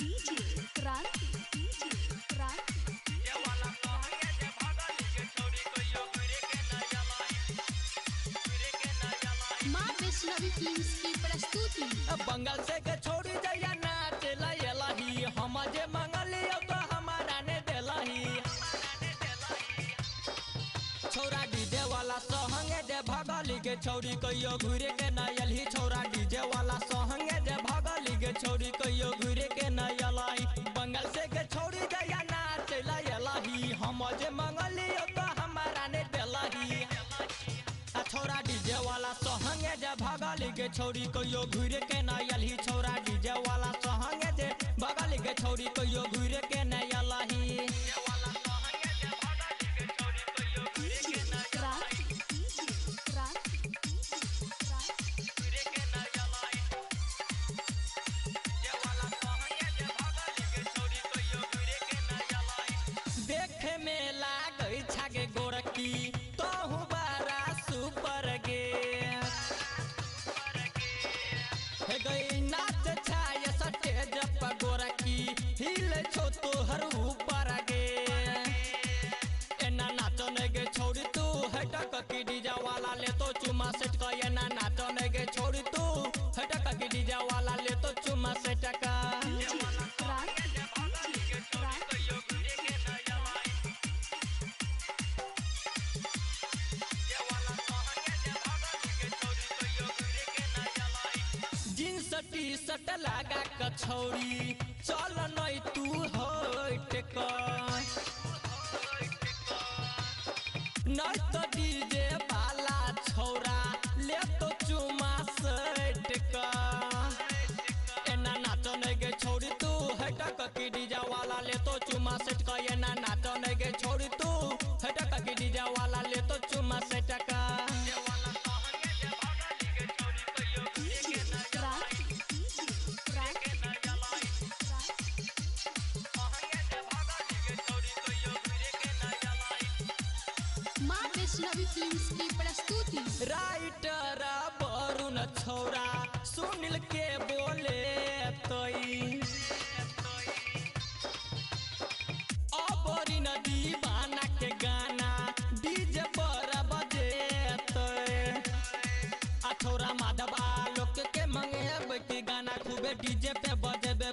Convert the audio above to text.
DJ क्रांति DJ क्रांति ये वाला कहैया जे भगली के छोड़ी कहियो घुरे के न जलाई माँ वैष्णवी फिल्म्स की प्रस्तुति। बंगाल से के छोड़ी जइया नाच लयलही हम जे मंगलियो तो हमारा ने देलही छोरा डीजे वाला सहंगे जे भगली के छोड़ी कहियो घुरे के न यलही छोरा डीजे वाला सहंगे जे भगली के छोड़ी कहियो घुरे के न यलही बंगाल से के छोड़ी जइया नाच लयलही हम जे मंगलियो तो हमारा ने देलही छोरा डीजे वाला सहंगे जे भगली के छोड़ी कहियो घुरे के न यलही छोरा डीजे वाला सहंगे जे भगली के छोड़ी कहियो घुरे के न यलही देखे में लागै छागे गोरकी तोहू बारा सुपर गे हे गई नाच छाय स्टेज पर गोरकी हिल छो तोहर ऊपर गे एना नाचने गे छोड़ी तू हटक की डीजे वाला ले तो चुमा सेट का एना नाचने गे छोड़ी तू हटक की डीजे वाला ले तो चुमा सेट का जींस टी शर्ट लगा कछौड़ी चल नहीं तू हट नहीं तो डीजे वाला छौरा ले तो चुमा सेट एना नाचने गे छोड़ी तू हटक की डीजे वाला ले तो चुमा सेट का एना नाचने गे छोड़ी तू हटक की डीजे वाला ले तो चुमा सेट का वैष्णवी फिल्म्स की प्रस्तुति। राइटर वरुण छौरा सुनील के बोले तई अबरी न दीवाना के गाना डीजे पर बजे आ छोरा माधव आलोक के मंगे बैठी गाना खूबे डीजे पे बजेबे